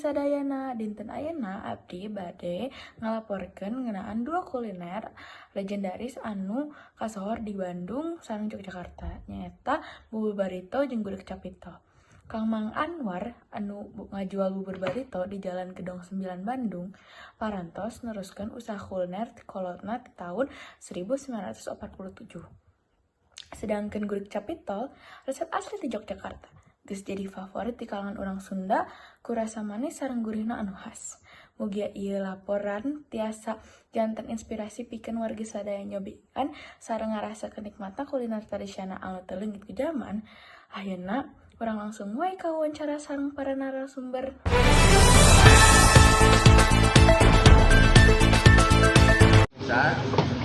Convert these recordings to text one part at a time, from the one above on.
sadayana. Dinten ayeuna abdi bade ngalaporkeun ngeunaan 2 kuliner legendaris anu kasohor di Bandung sareng Yogyakarta, nyaeta bubur barito jeung gudeg capito. Kang Mang Anwar anu ngajual bubur barito di Jalan Gedong 9 Bandung parantos neruskeun usaha kuliner ti kolotna ti tahun 1947. Sedangkan gudeg capito resep asli ti Yogyakarta geus jadi favorit di kalangan orang Sunda ku rasa manis sareng gurihna anu khas. Mugia ieu laporan tiasa janten inspirasi pikeun wargi sadaya nyobian sareng ngarasakeun nikmatna kuliner tradisional anu teu leungit ku jaman. Ayeuna urang langsung wae ka wawancara sareng para narasumber.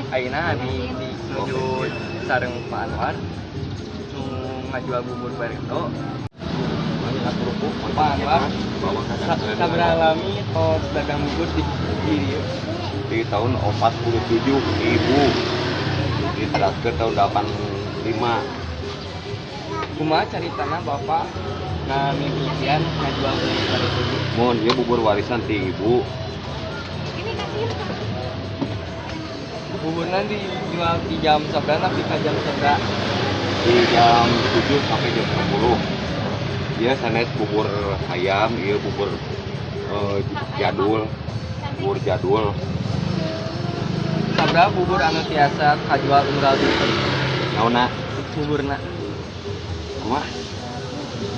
Ayeuna abdi nuju sareng Pak Anwar nu ngajual bubur barito. Pak Anwar sabaraha lami tos dagang bubur di dieu? Di tahun 47.000 diterapkeun tahun 85. Kumaha caritana Bapak ngamimpian ngajual bubur barito? Mun ieu bubur warisan ti ibu. Buburna dijual di jam sabaraha nepi ka jam sabaraha? Di jam 7 sampai jam 10. Ieu sanes bubur ayam, ieu bubur jadul. Bubur jadul. Sabaraha bubur anu tiasa kajual unggal dinten? Naonna? Buburna. Kumaha?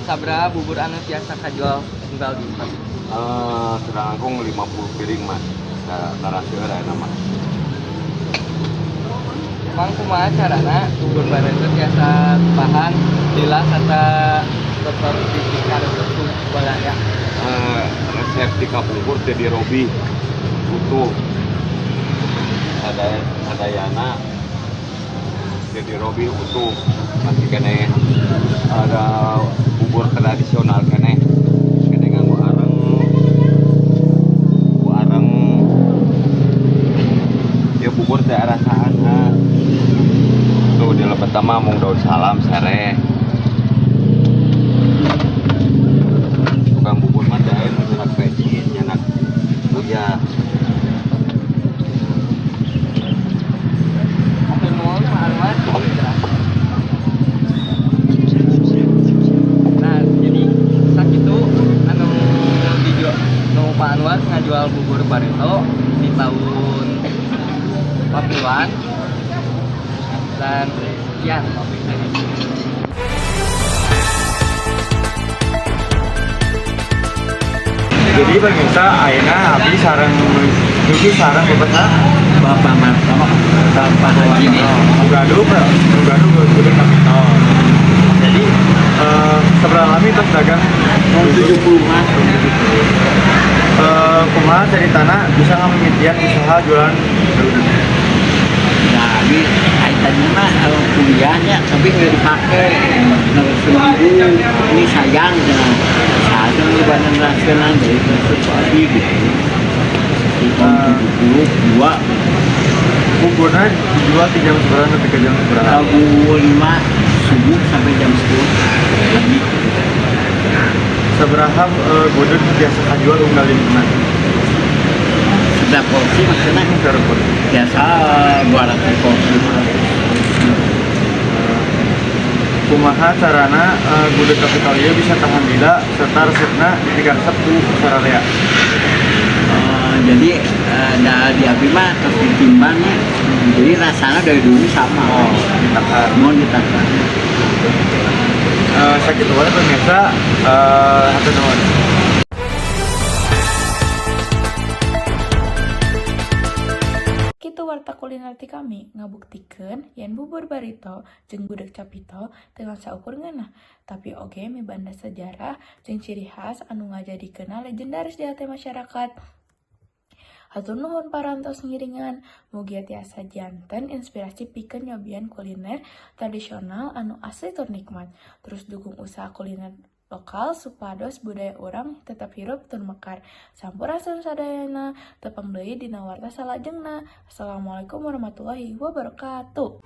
Sabaraha bubur anu tiasa kajual unggal dinten? Sedang angkung 50 piring mah. Naraseur ayeuna mah. Mang kumaha carana bubur barito tiasa bahan lila serta tetap dipikar untuk balaya? Resep di kapungkur jadi Robi utuh sadayana jadi Robi utuh masih kene ada bubur tradisional kene nganggo areng ya bubur daerah rasaan tuh di lebet mah mung daun salam sare tukang bubur mah dae ngerak pecin nyanak buya. Nah, jadi sakitu anu dijual Pak Anwar ngajual bubur barito di tahun 40-an dan sekian topik dari sini. Jadi pemirsa ayeuna abdi sareng nuju sareng Bapak Marto Bapak Haji Nugaduh gudeg capito. Jadi seberang lami terus dagang 70 mah. Kumaha ceritana bisa ngamimitian usaha jualan gudeg? Jadi kaitannya mah kuliahnya tapi nggak dipakai seminggu ini sayang dengan saat ini badan nasional dari sesuatu gitu di tahun 72 buburnya dijual di jam seberang sampai ke jam seberang? Rabu 5 subuh sampai jam 10 pagi. Seberapa gudeg biasa jual unggal di mana? Sudah porsi maksudnya biasa 200 porsi. Kumaha carana gudeg capito ieu bisa tahan lila serta resepna ditiga resep ku sararea? Jadi di abdi mah terus ditimbangnya, jadi rasanya dari dulu sama. Mau ditakar. Sakit wae pemirsa, hatur nuhun. Kitu warta kuliner ti kami ngabuktikeun yen bubur barito jeung gudeg capito dengan saukur ngeunah, tapi oge mibanda sejarah jeung ciri khas anu ngajadikeunna legendaris di hati masyarakat. Hatur nuhun parantos ngiringan, mugia tiasa janten inspirasi pikeun nyobian kuliner tradisional anu asli tur nikmat. Terus dukung usaha kuliner lokal supados budaya urang tetap hirup tur mekar. Sampurasun sadayana tepang deui dina warta salajengna. Assalamualaikum warahmatullahi wabarakatuh.